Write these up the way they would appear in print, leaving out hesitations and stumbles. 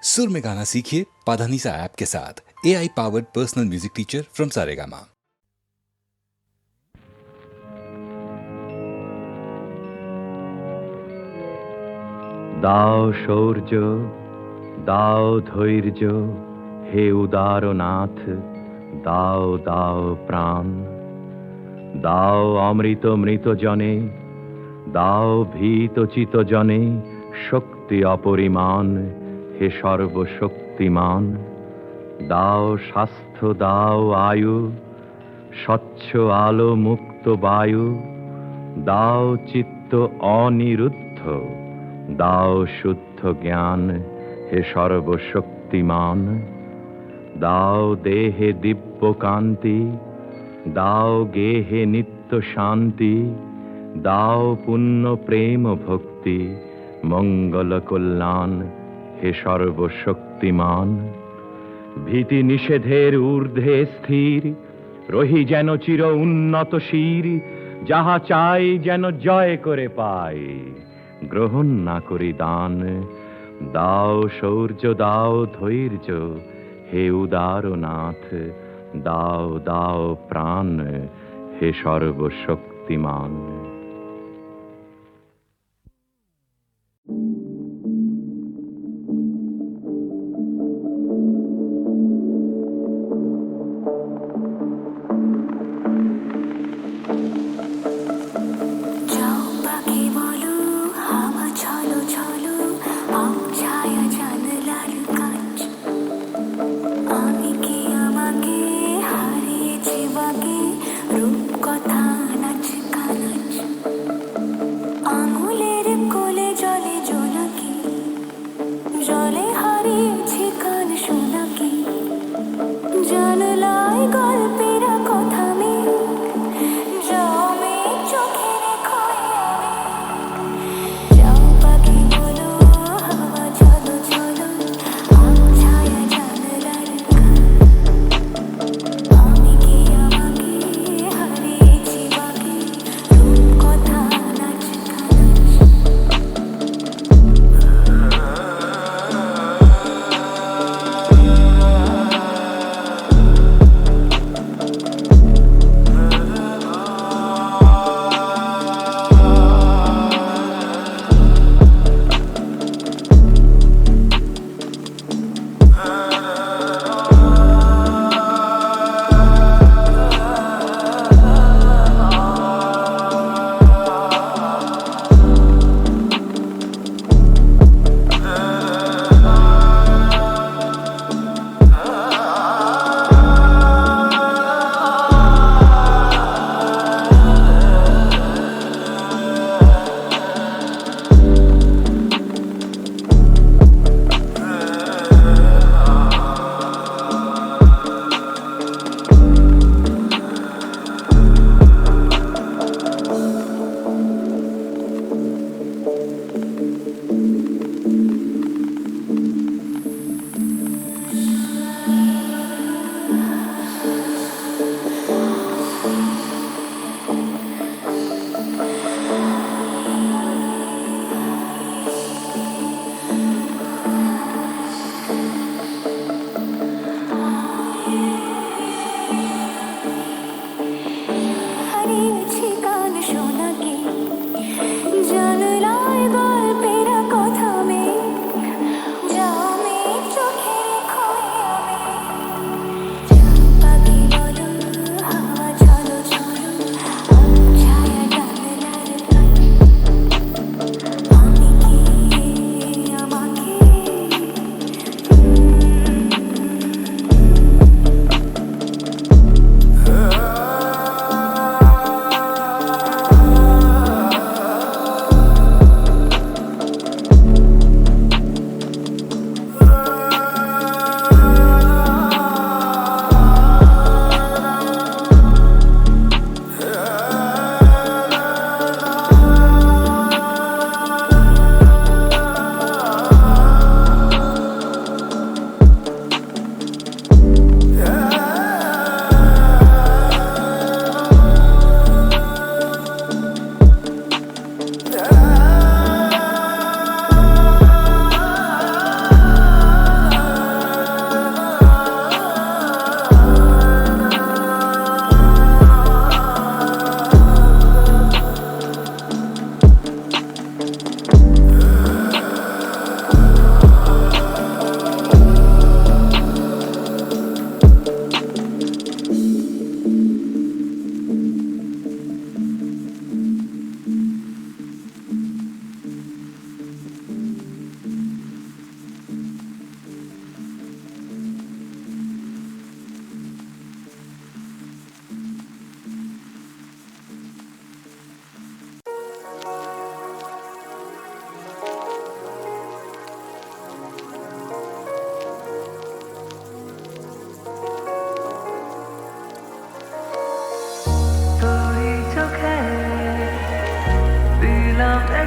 सुर में गाना सीखिए पाधानीसा ऐप के साथ। AI powered personal music teacher from Saregama. দাও শৌর্য, দাও ধৈর্য, হে উদারনাথ, দাও দাও প্রাণ। দাও অমৃত মৃতজনে, দাও ভীতচিত জনে শক্তি অপরিমাণ, হে সর্বশক্তিমান। দাও স্বাস্থ্য, দাও আয়ু, স্বচ্ছ আলো মুক্ত বায়ু, দাও চিত্ত অনিরুদ্ধ, দাও শুদ্ধ জ্ঞান, হে সর্বশক্তিমান। দাও দেহে দিব্য কান্তি, দাও গেহে নিত্য শান্তি, দাও পুণ্য প্রেম ভক্তি, মঙ্গল কল্যাণ, হে সর্বশক্তিমান। ভীতি নিষেধের ঊর্ধ্বে স্থির, রহি যেন চির উন্নত শির, যাহা চাই যেন জয় করে পাই, গ্রহণ না করি দান। দাও শৌর্য, দাও ধৈর্য, হে উদারনাথ, দাও দাও প্রাণ, হে সর্বশক্তিমান। রূপ কথা নাচ গানাচ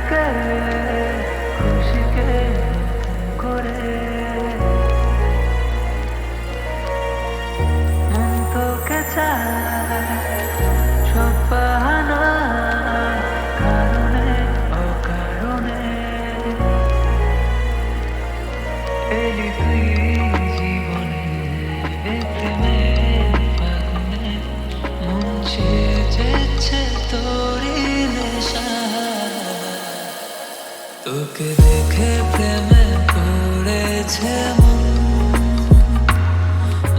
কে খুশিকে করে মন তোকে চায় সব বাহানা কারণে অকারণে এলি তুই জীবনে এ প্রেমের ফাগুনে মন চেয়েছে তোরই নেশা তোকে দেখে প্রেমে পড়েছে মন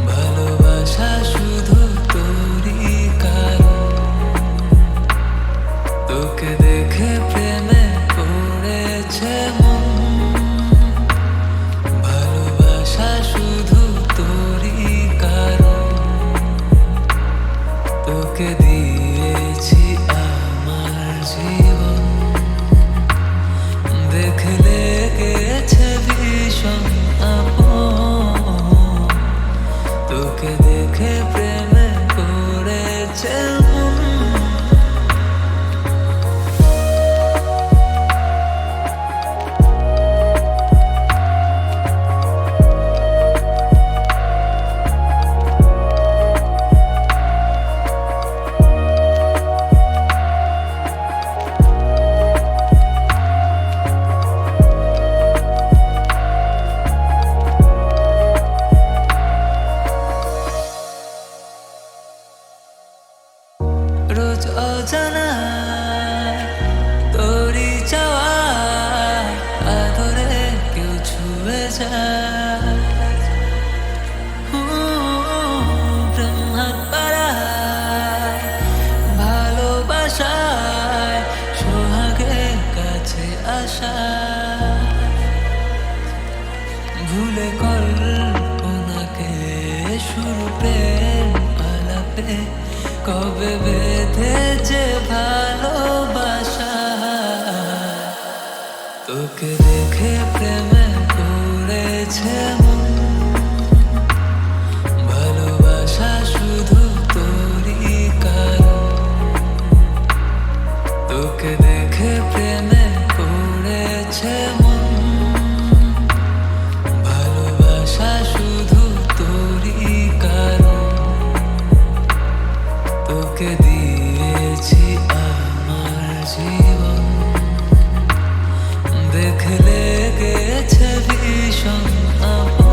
ভালোবাসা শুধু তোরই কারণ তোকে দেখে প্রেমে পড়েছে মন ভালোবাসা শুধু তোরই কারণ তোকে দিয়েছি আমার জীবন দেখলে গেছে ভীষণ আপন তোকে দেখে প্রেমে পড়েছে মন রোজ অজানা তোরই চাওয়া আদরে কেউ ছুঁয়ে যায় ব্রহ্মার পাড়ায় ভালোবাসায় সোহাগের কাছে আসা ভুলে কল্পনাকে শুরু প্রেম আলাপে কবে বেঁধেছে ভালোবাসা তোকে দেখে প্রেমে পড়েছে মন ভালোবাসা শুধু তোরই কারণ তোকে দেখে প্রেমে পড়েছে মন ভালোবাসা শুধু তোরই কারণ তোকে দিয়েছি আমার জীবন দেখলে গেছে ভীষণ আপন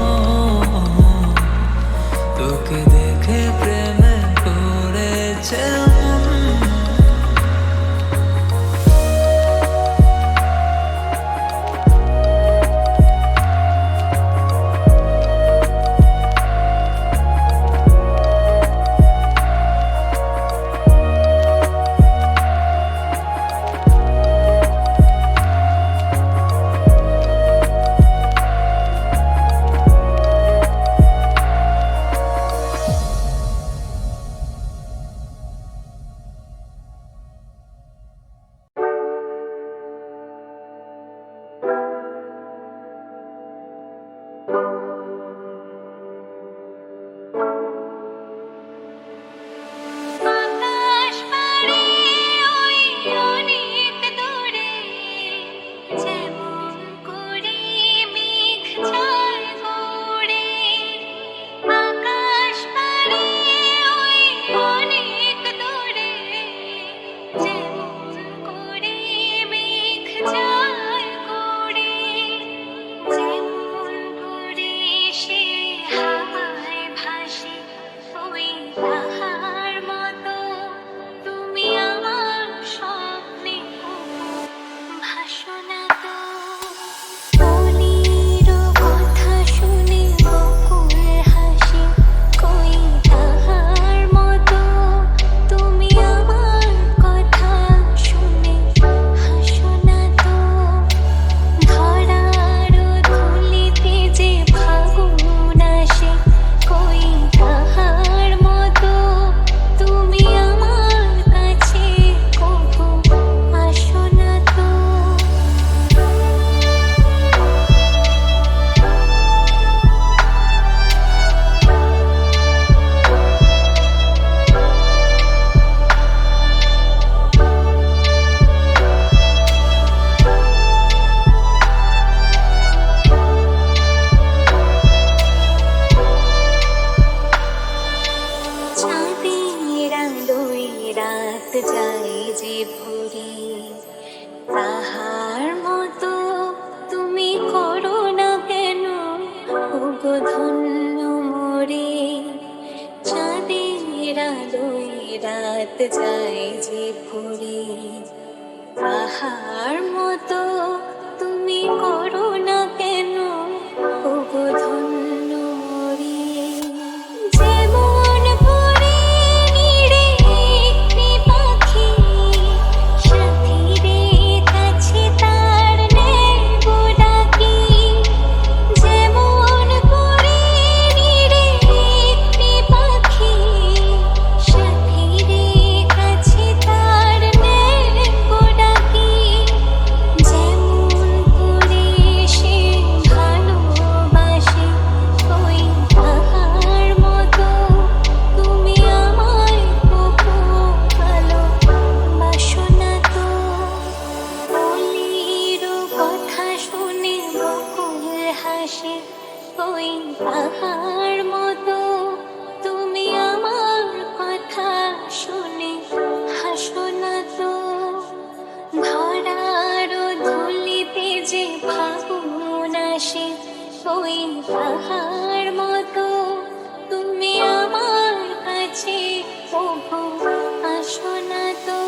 ধন্য মোরে, চাঁদের আলোয় রাত যায় যে ভরে, তাহার মতো তুমি করো না কেন ওগো ধন্য মোরে। যেমন করে নিরে একটি পাখি সাথীরে কাছে তার নেব ডাকি, যেমন করে নিরে একটি পাখি সাথীরে কাছে তার নেব ডাকি, যেমন করে সে ভালোবাসে ওই তাহার মতো তুমি আমায় তবু ভালোবাসো না তো। বলির কথা শুনে বকুল হাসে ওই তাহার মতো তুমি আমার কথা শুনে হাসো না তো। ধরার ধুলিতে যে ফাগুন আসে ওই তাহার মতো তুমি আমার কাছে ওগো আসো না তো।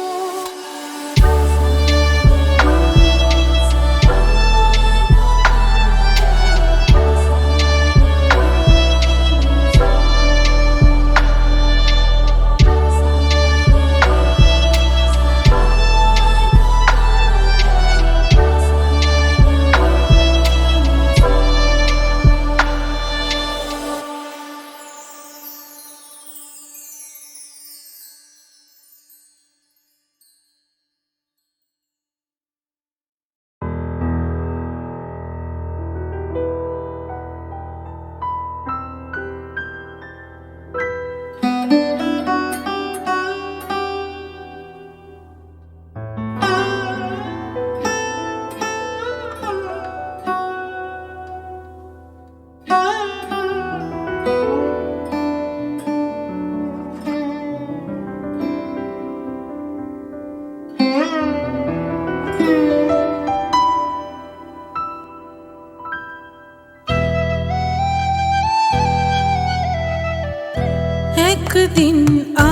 একদিন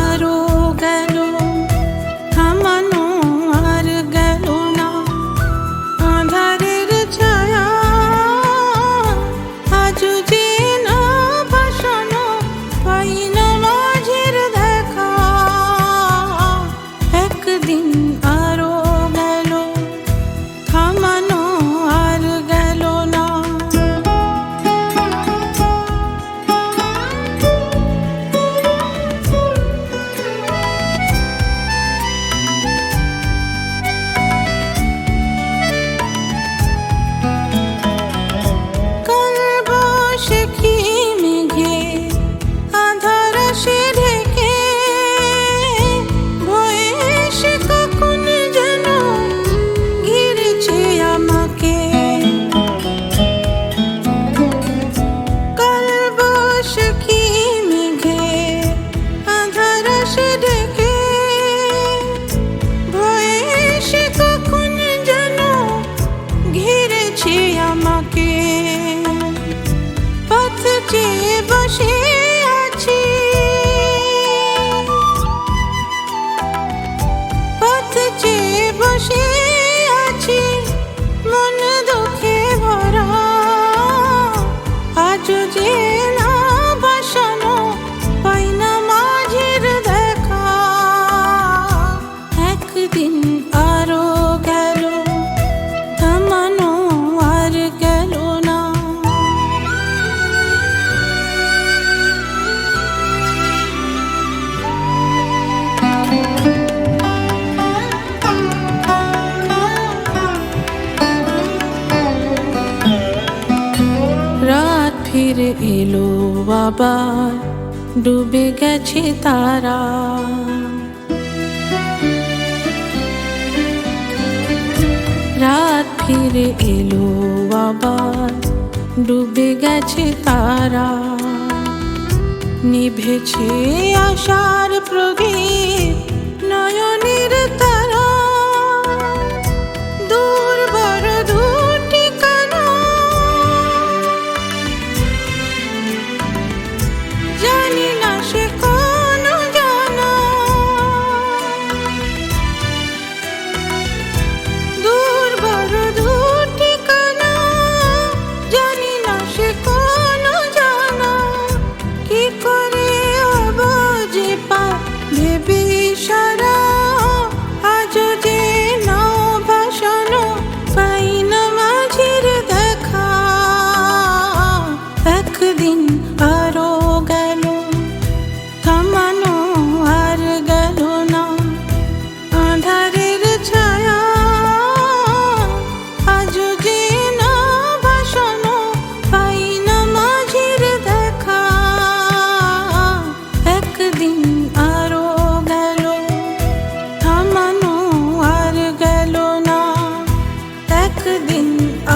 আরো গেল, থামানো আর গেল না, আঁধারের ছায়া আজ যে না ভাসানো, পাই না মাঝের দেখা। একদিন আরো গেল, থামানো আর গেল না। ফিরে এলো আবার, ডুবে গেছে তারা। রাত ফিরে এলো আবার, ডুবে গেছে তারা। নিভেছে আশার প্রদীপ নয়নের তারা, দূর বড় দূর ঠিকানা। একদিন আরো গেল, থামানো আর গেল না। আঁধারের ছায়া আজও যে না ভাসানো, পাই না মাঝির দেখা। একদিন আরো গেল, থামানো আর গেল না। একদিন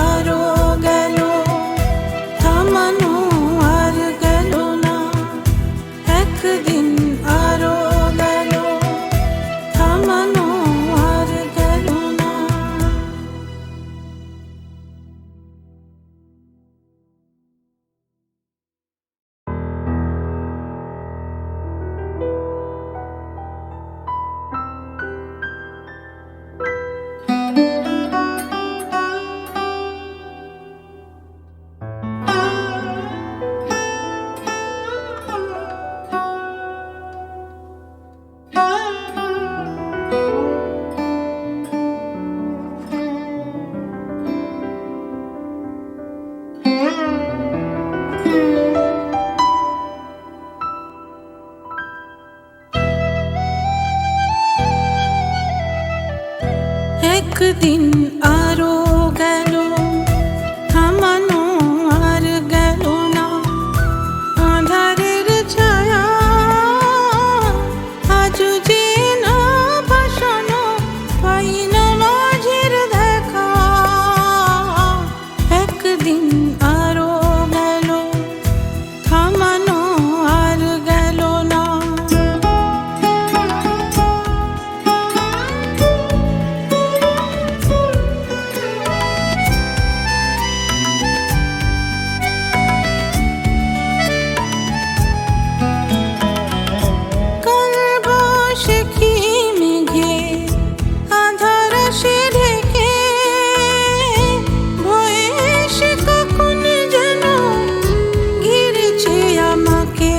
আরো গেল, থামানো আর গেল না। একদিন আরো গেল, থামানো আর গেল না। একদিন আরো গেল, থামানো আর গেল না। আঁধারের ছায়া আজও যে না ভাসানো, পাই না মাঝির দেখা। একদিন আরো গেল, থামানো আর গেল না। কাল বৈশাখী মেঘে আঁধার সে ঢেকে, ভয়ে সে কখন যেন ঘিরেছে আমাকে।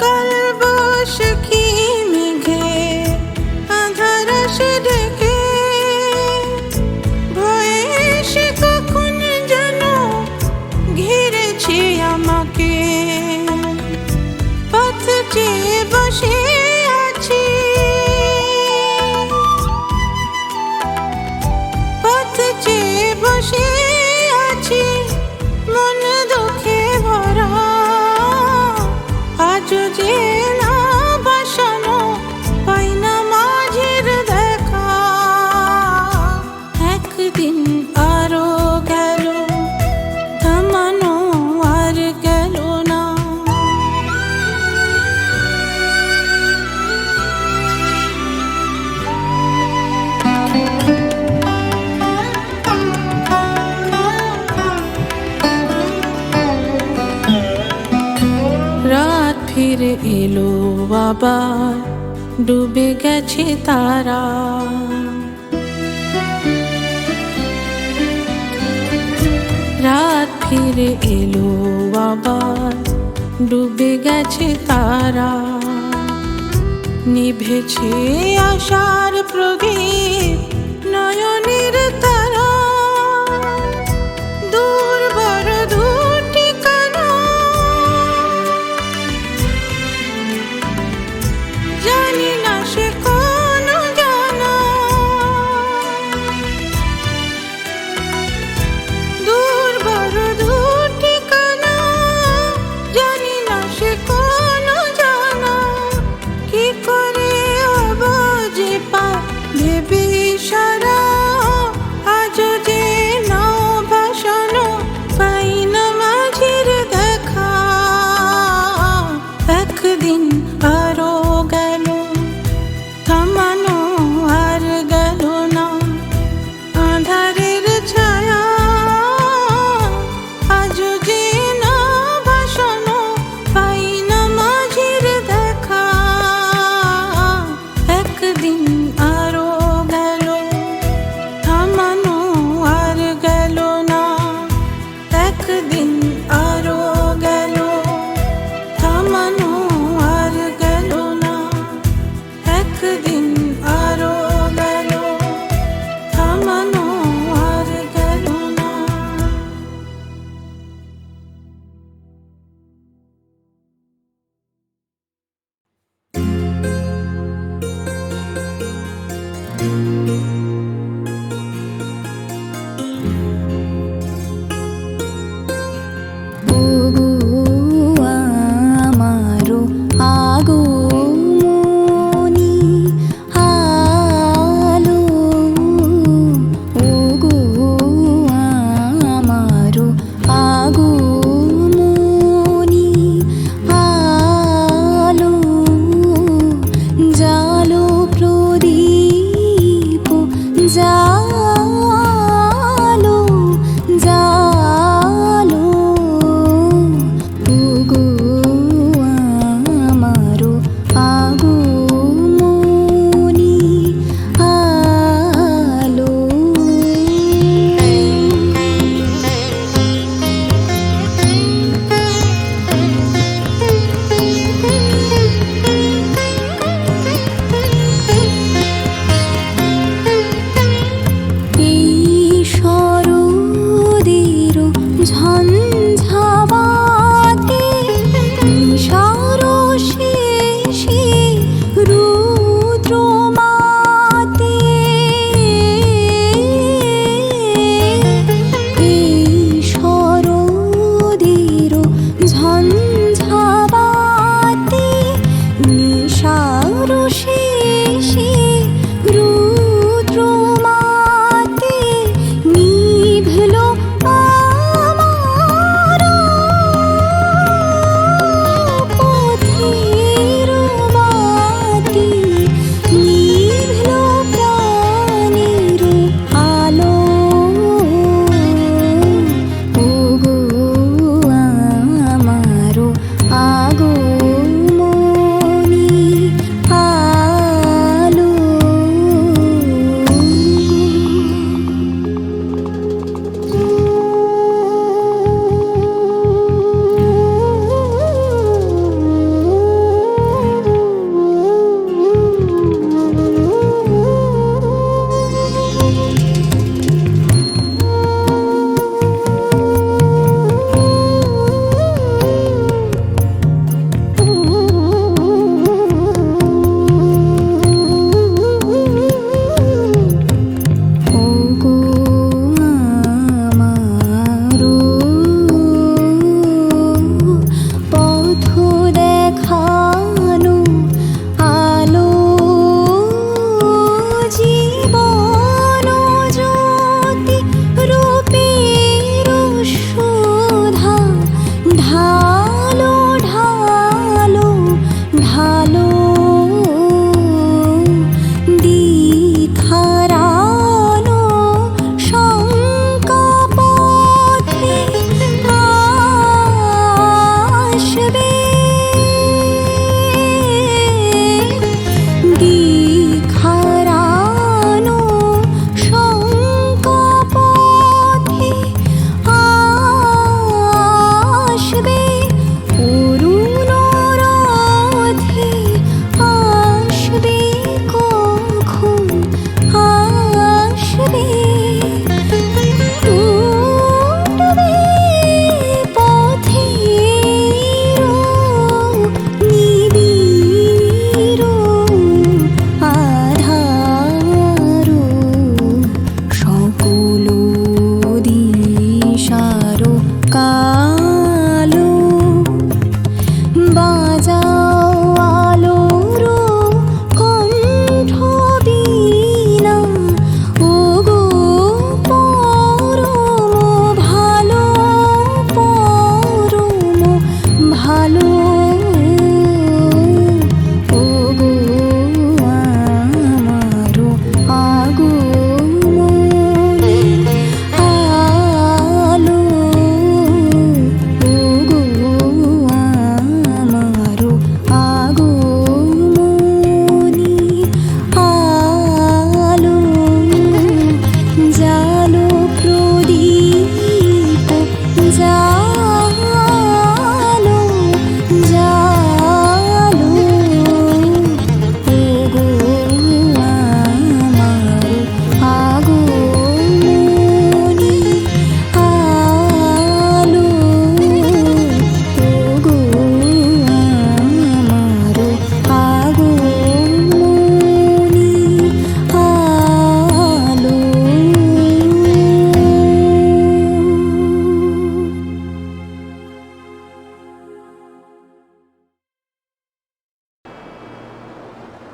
কাল বৈশাখী মেঘে আঁধার সে ঢেকে, ভয়ে সে কখন যেন ঘিরেছে আমাকে। পথ চেয়ে বসে আছি, পথ চেয়ে বসে আছি, মন দুঃখে ভরা। আজও যে না ভাসানো, পাই না মাঝির দেখা। একদিন আরো গেল, থামানো আর গেল না। রাত ফিরে এলো আবার, ডুবে গেছে তারা। রাত ফিরে এলো আবার, ডুবে গেছে তারা। নিভেছে আশার প্রদীপ, নয়নের তারা। দূর বড় দূর ঠিকানা, জানি না সে কোন জানা। দূর বড় দূর ঠিকানা, জানি না সে কোন জানা। কি করে অবজে পা ভেবে সারা,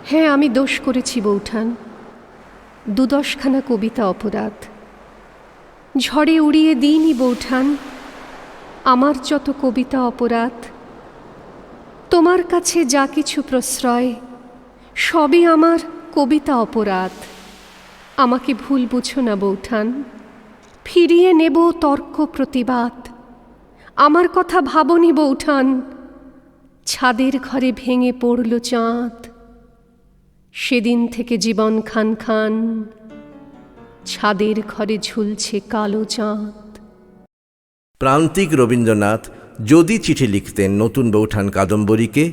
হ্যাঁ, আমি দোষ করেছি বৌঠান, ২-১০খানা কবিতা অপরাধ। ঝড়ে উড়িয়ে দিইনি বৌঠান আমার যত কবিতা অপরাধ। তোমার কাছে যা কিছু প্রশ্রয় সবই আমার কবিতা অপরাধ। আমাকে ভুল বুঝো না বৌঠান, ফিরিয়ে নেব তর্ক প্রতিবাদ। আমার কথা ভাবনি বৌঠান, ছাদের ঘরে ভেঙে পড়ল চাঁদ। সেদিন থেকে জীবন খান খান, ছাদের ঘরে ঝুলছে কালো চাঁদ। প্রান্তিক রবীন্দ্রনাথ যদি চিঠি লিখতেন নতুন বৌঠান কাদম্বরীকে,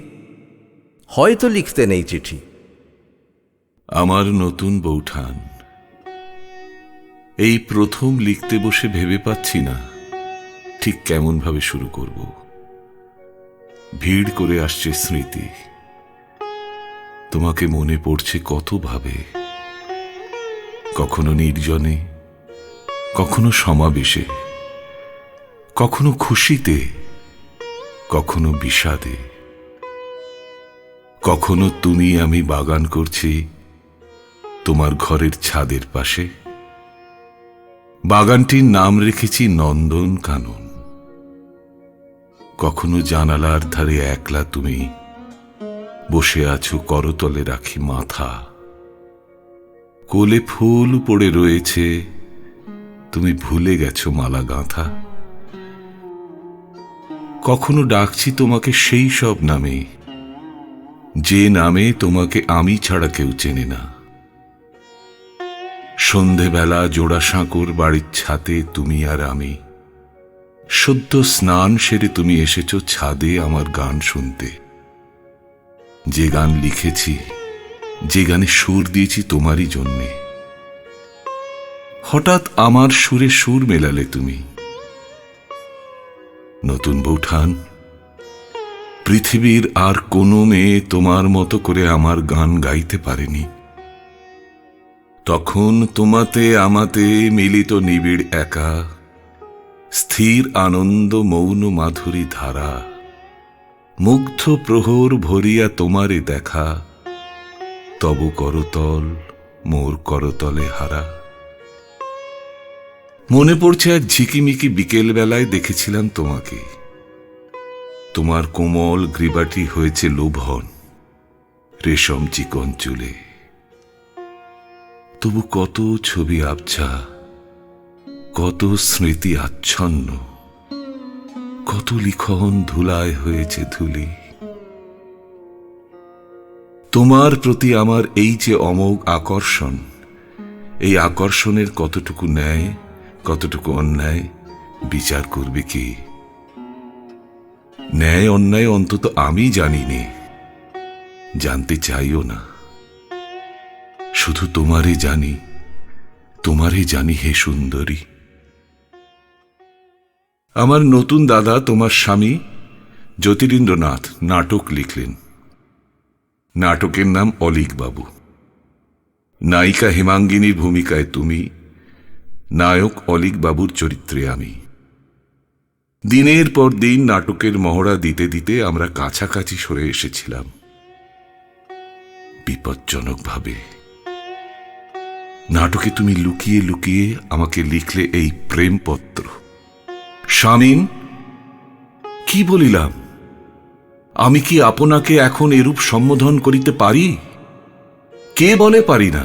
হয়তো লিখতেন এই চিঠি। আমার নতুন বৌঠান, এই প্রথম লিখতে বসে ভেবে পাচ্ছি না ঠিক কেমন ভাবে শুরু করব। ভিড় করে আসছে স্মৃতি, তোমাকে মনে পড়ছে কত ভাবে, কখনো নির্জনে, কখনো সমাবেশে, কখনো খুশিতে, কখনো বিষাদে। কখনো তুমি আমি বাগান করছি তোমার ঘরের ছাদের পাশে। বাগানটির নাম রেখেছি নন্দন কানন। কখনো জানালার ধারে একলা তুমি বসে আছো, করতলে রাখি মাথা। কোলে ফুল পড়ে রয়েছে, তুমি ভুলে গেছো মালা গাঁথা। কখনো ডাকছি তোমাকে সেই সব নামে, যে নামে তোমাকে আমি ছাড়া কেউ চেনে না। সন্ধেবেলা জোড়াসাঁকোর বাড়ির ছাতে তুমি আর আমি, সদ্য স্নান সেরে তুমি এসেছো ছাদে আমার গান শুনতে। যে গান লিখেছি, যে গানে সুর দিয়েছি তোমারই জন্যে। হঠাৎ আমার সুরে সুর মেলালে তুমি। নতুন বৌঠান, পৃথিবীর আর কোনো মেয়ে তোমার মতো করে আমার গান গাইতে পারেনি। তখন তোমাতে আমাতে মিলিত নিবিড় একা, স্থির আনন্দ মৌন মাধুরী ধারা। মুগ্ধ প্রহর ভরিয়া তোমারে দেখা, তব করতল মোর করতলে হারা। মনে পড়ছে এক ঝিকিমিকি বিকেল বেলায় দেখেছিলাম তোমাকে। তোমার কোমল গ্রীবাটি হয়েছে লোভন, রেশম চিকন চুলে। তবু কত ছবি আবছা, কত স্মৃতি আচ্ছন্ন, কত লিখন ধুলায় হয়েছে ধুলি। তোমার প্রতি আমার এই যে অমোঘ আকর্ষণ, এই আকর্ষণের কতটুকু ন্যায় কতটুকু অন্যায় বিচার করবে কি? ন্যায় অন্যায় অন্তত আমি জানিনি, জানতে চাইও না। শুধু তোমারই জানি হে সুন্দরী। আমার নতুন দাদা তোমার স্বামী জ্যোতিরিন্দ্রনাথ নাটক লিখলেন। নাটকের নাম অলীক বাবু। নায়িকা হেমাঙ্গিনীর ভূমিকায় তুমি, নায়ক অলীক বাবুর চরিত্রে আমি। দিনের পর দিন নাটকের মহড়া দিতে দিতে আমরা কাছাকাছি সরে এসেছিলাম, বিপজ্জনকভাবে। নাটকে তুমি লুকিয়ে লুকিয়ে আমাকে লিখলে এই প্রেমপত্র। স্বামীন, কি বলিলাম? আমি কি আপনাকে এখন এরূপ সম্বোধন করিতে পারি? কে বলে পারি না?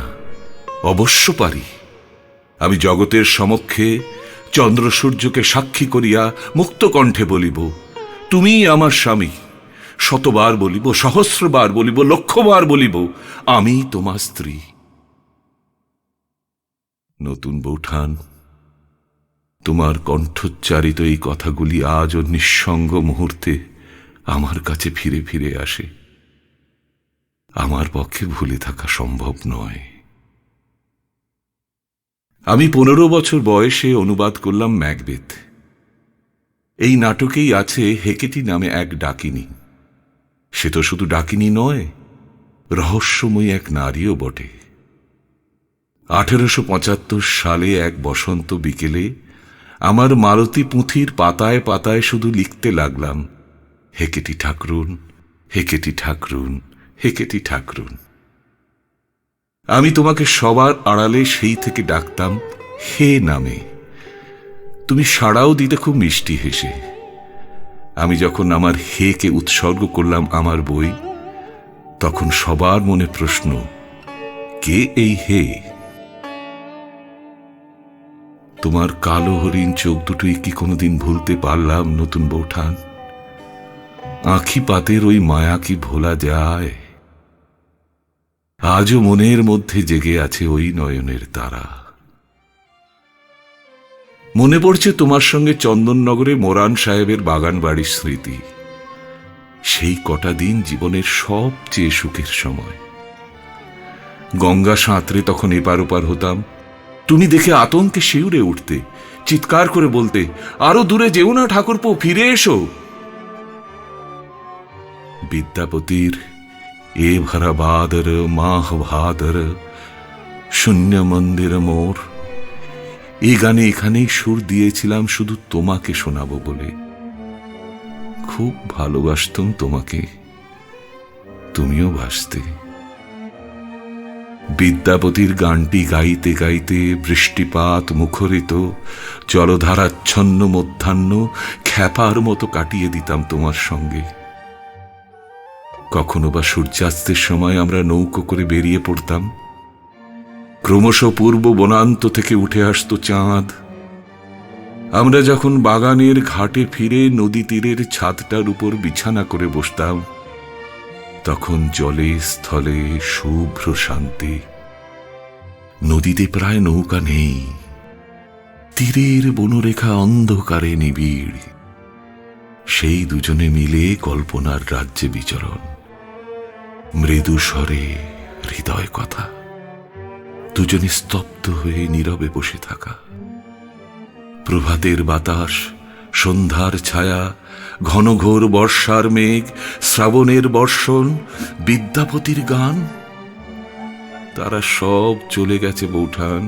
অবশ্য পারি। আমি জগতের সমক্ষে চন্দ্র সূর্যকে সাক্ষী করিয়া মুক্ত কণ্ঠে বলিব, তুমিই আমার স্বামী। শতবার বলিব, সহস্রবার বলিব, লক্ষবার বলিব, আমি তোমার স্ত্রী। নতুন বৌঠান, তোমার কণ্ঠোচ্চারিত এই কথাগুলি আজও নিঃসঙ্গ মুহূর্তে আমার কাছে ফিরে ফিরে আসে। আমার পক্ষে ভুলে থাকা সম্ভব নয়। আমি 15 বছর বয়সে অনুবাদ করলাম ম্যাকবেথ। এই নাটকেই আছে হেকেটি নামে এক ডাকিনী। সে তো শুধু ডাকিনী নয়, রহস্যময়ী এক নারীও বটে। 1875 সালে এক বসন্ত বিকেলে আমার মালতী পুঁথির পাতায় পাতায় শুধু লিখতে লাগলাম, হেকেটি ঠাকরুন, হেকেটি ঠাকরুন, হেকেটি ঠাকরুন। আমি তোমাকে সবার আড়ালে সেই থেকে ডাকতাম হে নামে। তুমি সাড়াও দিতে খুব মিষ্টি হেসে। আমি যখন আমার হে কে উৎসর্গ করলাম আমার বই, তখন সবার মনে প্রশ্ন, কে এই হে? তোমার কালো হরিণ চোখ দুটোই কি কোনোদিন ভুলতে পারলাম নতুন বৌঠান? আঁখি পাতের ওই মায়া কি ভোলা যায়? আজও মনের মধ্যে জেগে আছে ওই নয়নের তারা। মনে পড়ছে তোমার সঙ্গে চন্দননগরে মোরান সাহেবের বাগান বাড়ির স্মৃতি। সেই কটা দিন জীবনের সবচেয়ে সুখের সময়। গঙ্গা সাঁতরে তখন এপার ওপার হতাম। তুমি দেখে আতঙ্কে শিউরে উঠতে, চিৎকার করে বলতে, আরো দূরে যেও না ঠাকুরপো, ফিরে এসো। বিদ্যাপতির এ ভরা বাদর মাহ ভাদর শূন্য মন্দির মোর, এই গানে এখানেই সুর দিয়েছিলাম শুধু তোমাকে শোনাবো বলে। খুব ভালোবাসতাম তোমাকে, তুমিও বাসতে। বিদ্যাপতির গানটি গাইতে গাইতে বৃষ্টিপাত মুখরিত জলধারাচ্ছন্ন মধ্যাহ্ন খ্যাপার মতো কাটিয়ে দিতাম তোমার সঙ্গে। কখনো বা সূর্যাস্তের সময় আমরা নৌকো করে বেরিয়ে পড়তাম। ক্রমশ পূর্ব বনান্ত থেকে উঠে আসতো চাঁদ। আমরা যখন বাগানের ঘাটে ফিরে নদী তীরের ছাদটার উপর বিছানা করে বসতাম, তখন জলে স্থলে শুভ্র শান্তি। নদীতে প্রায় নৌকা নেই, তীরের বনরেখা অন্ধকারে নিবিড়। সেই দুজনে মিলে কল্পনার রাজ্যে বিচরণ, মৃদু স্বরে হৃদয় কথা, দুজনে স্তব্ধ হয়ে নীরবে বসে থাকা। প্রভাতের বাতাস, সন্ধ্যার ছায়া, ঘনঘোর বর্ষার মেঘ, শ্রাবণের বর্ষণ, বিদ্যাপতির গান, তারা সব চলে গেছে বৌঠান।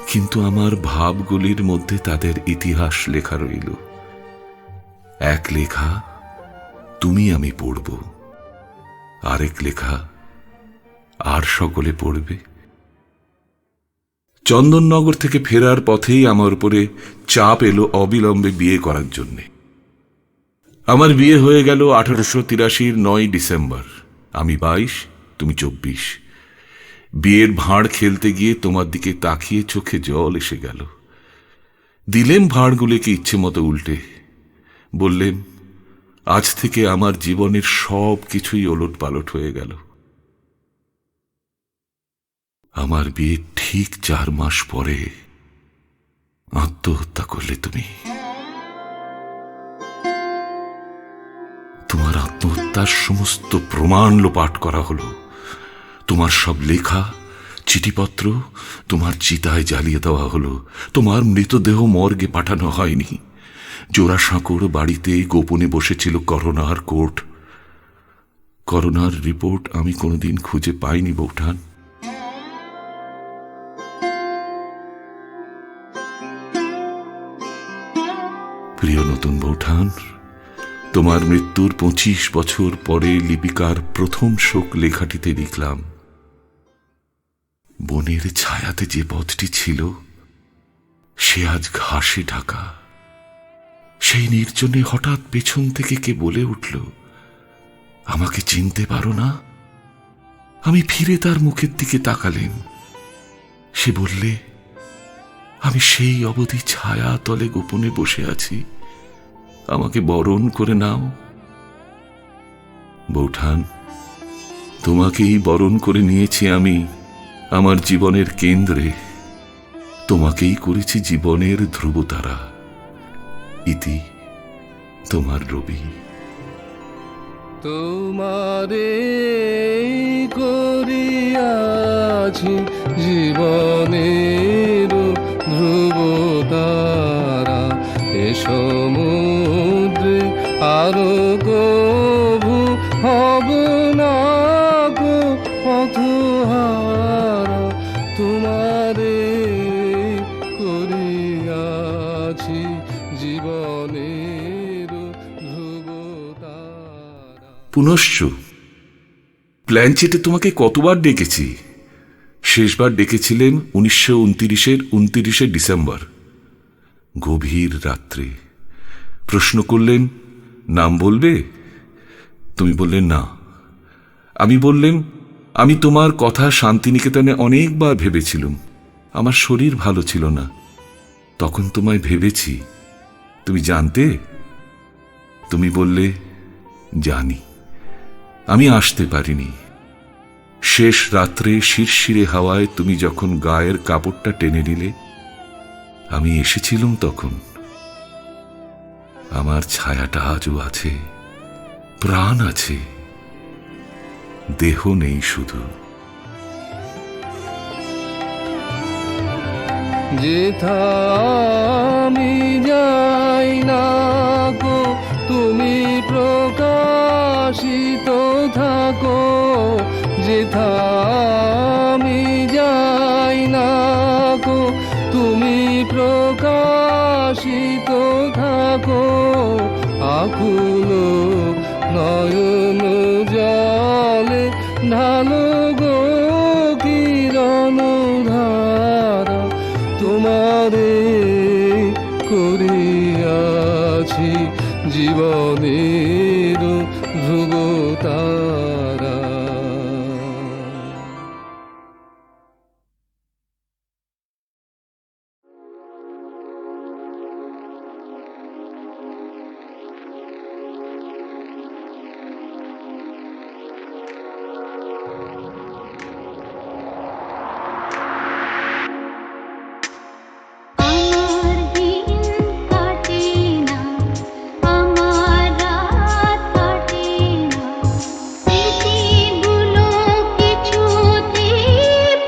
কিন্তু আমার ভাবগুলির মধ্যে তাদের ইতিহাস লেখা রইল। এক লেখা তুমি আমি পড়ব, আরেক লেখা আর সকলে পড়বে। চন্দননগর থেকে ফেরার পথেই আমার উপরে চাপ এলো অবিলম্বে বিয়ে করার জন্য। আমার বিয়ে হয়ে গেল 1883 9 ডিসেম্বর। আমি 22, তুমি 24। বিয়ের ভাঁড় খেলতে গিয়ে তোমার দিকে তাকিয়ে চোখে জল এসে গেল। দিলেম ভাঁড়গুলিকে ইচ্ছে মতো উল্টে, বললেন, আজ থেকে আমার জীবনের সব কিছুই ওলট পালট হয়ে গেল। আমার বিয়ে ঠিক 4 মাস পরে আত্মহত্যা করলে তুমি। তোমার আত্মহত্যার সমস্ত প্রমাণ লোপাট করা হলো। তোমার সব লেখা, চিঠিপত্র তোমার চিতায় জ্বালিয়ে দেওয়া হলো। তোমার মৃতদেহ মর্গে পাঠানো হয়নি। জোড়াসাঁকোর বাড়িতে গোপনে বসেছিল করোনার কোর্ট। করোনার রিপোর্ট আমি কোনোদিন খুঁজে পাইনি বৌঠান। প্রিয় নতুন বৌঠান, তোমার মৃত্যুর 25 বছর পরে লিপিকার প্রথম শোক লেখাটিতে লিখলাম, বনের ছায়াতে যে পথটি ছিল সে আজ ঘাসে ঢাকা। সেই নির্জনে হঠাৎ পেছন থেকে কে বলে উঠল, আমাকে চিনতে পারো না? আমি ফিরে তার মুখের দিকে তাকালেম। সে বললে, আমি সেই অবধি ছায়া তলে গোপনে বসে আছি, আমাকে বরণ করে নাও। বৌঠান, তোমাকেই বরণ করে নিয়েছি আমি আমার জীবনের কেন্দ্রে। তোমাকেই করেছি জীবনের ধ্রুবতারা। ইতি তোমার রবি। তোমারে করিয়াছি জীবনের ধ্রুবতারা, এ সমুদ্রে আরো গভু হব না গো পথহারা। তোমারে করিয়াছি জীবনের ধ্রুবতারা। পুনশ্চ প্ল্যানচেটে তোমাকে কতবার ডেকেছি। শেষবার ডেকেছিলেন 1929-29 ডিসেম্বর, গভীর রাত্রে। প্রশ্ন করলেন, নাম বলবে? তুমি বললেন না। আমি বললেন, আমি তোমার কথা শান্তিনিকেতনে অনেকবার ভেবেছিলাম, আমার শরীর ভালো ছিল না, তখন তোমায় ভেবেছি। তুমি জানতে? তুমি বললে, জানি। আমি আসতে পারিনি। শেষ রাত্রে শিরশিরে হাওয়ায় তুমি যখন গায়ের কাপড়টা টেনে নিলে, আমি এসেছিলাম তখন। আমার ছায়াটা আজও আছে, প্রাণ আছে, দেহ নেই শুধু। যেথা আমি যাই না গো, তুমি প্রকাশিত থাকো। যেথা আমি যাই না গো, তুমি প্রকাশিত থাকো। আকুল নয়ন জলে ঢালো গো কিরণ ধারা, তোমারে করিয়াছি জীবনের ধ্রুব তারা। আমার দিন কাটে না, আমার রাত কাটে না, স্মৃতিগুলো কিছুতে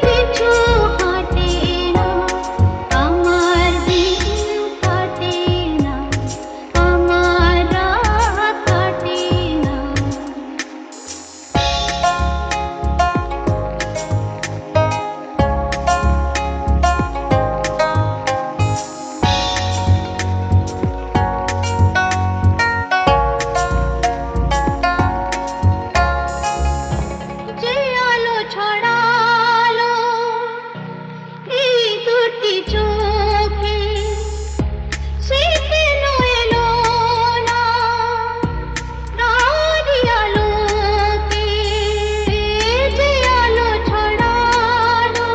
পিছু হাঁটে না। আমার দিন কাটে না, আমার রাত কাটে না। যে আলো ছড়ালো এই দুটি চোখে, সে কেন এলো না তারই আলোকে? যে আলো ছড়ালো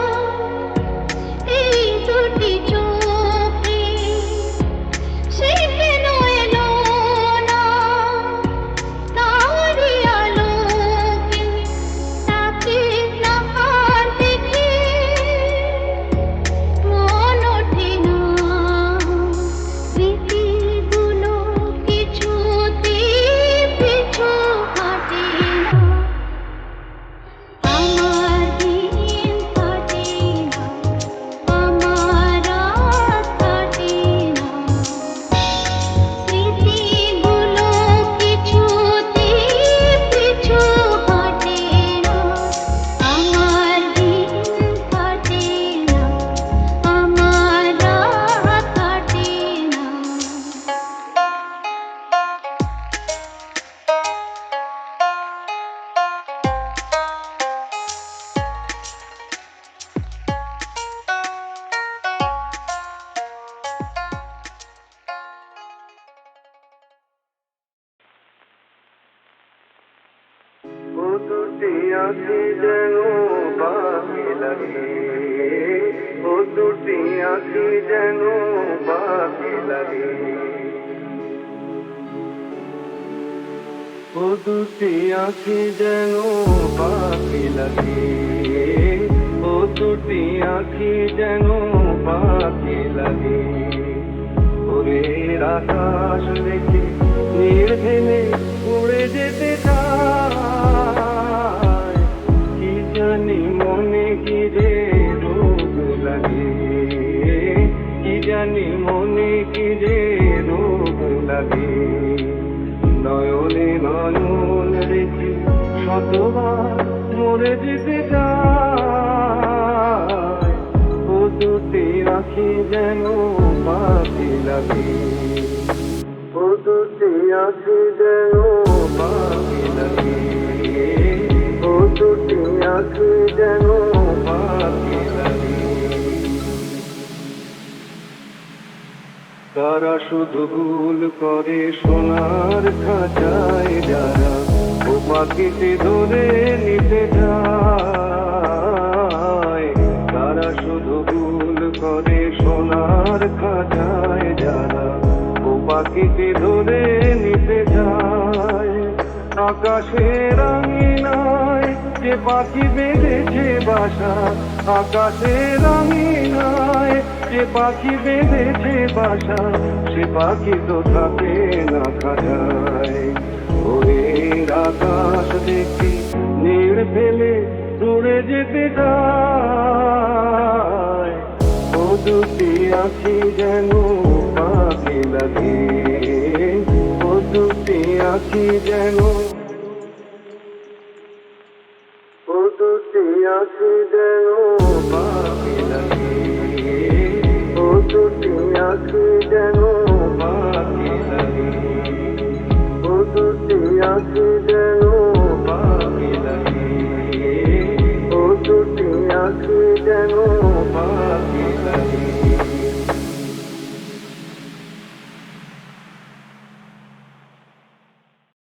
এই দুটি চোখে, সে কেন এলো না তারই আলোকে? তাকে না আর দেখে মন ওঠে না, স্মৃতিগুলো কিছুতে পিছু হাঁটে না। আমার দিন কাটে না, আমার রাত কাটে না, স্মৃতিগুলো কিছুতে পিছু হাঁটে না। আমার দিন কাটে না, আমার রাত কাটে না। ও দুটি আঁখি যেন বাকি লাগে, ও দুটি আঁখি যেন বাকি লাগে, ও দুটি আঁখি যেন বাকি লাগে, ও দুটি আঁখি যেন বাকি লাগে। ভোরের আকাশ দেখে নির্ভেলে উড়ে যেতে চায়, কি জানি মনে কি যে রোগ লাগে, কি জানি মনে কি যে রোগ লাগে। নয়নে নয়ন রেখে শতবার মরে যেতে চায়, ও দুটি আঁখি যেন বাকি লাগে, ও দুটি আঁখি যেন বাকি লাগে, ও দুটি আঁখি যেন পাখি লাগে। তারা শুধু ভুল করে সোনার খাঁচায় যারা ও পাখিটি ধরে নিতে যায়। তারা শুধু ভুল করে সোনার খাঁচায় যারা ও পাখিটি ধরে নিতে যায়। আকাশের রাঙিনায় যে পাখি বেঁধেছে বাসা, আকাশের রাঙিনায় যে পাখি বেঁধেছে বাসা, সে পাখি তো থাকে না খাঁচায়। ভোরের আকাশ দেখি নীড় ফেলে উড়ে যেতে চায়। ও দুটি আঁখি যেন পাখি লাগে, ও দুটি আঁখি যেন, ও দুটি আঁখি যেন পাখি লাগে, ও দুটি আঁখি যেন পাখি লাগে, ও দুটি আঁখি যেন পাখি লাগে, ও দুটি আঁখি যেন পাখি লাগে।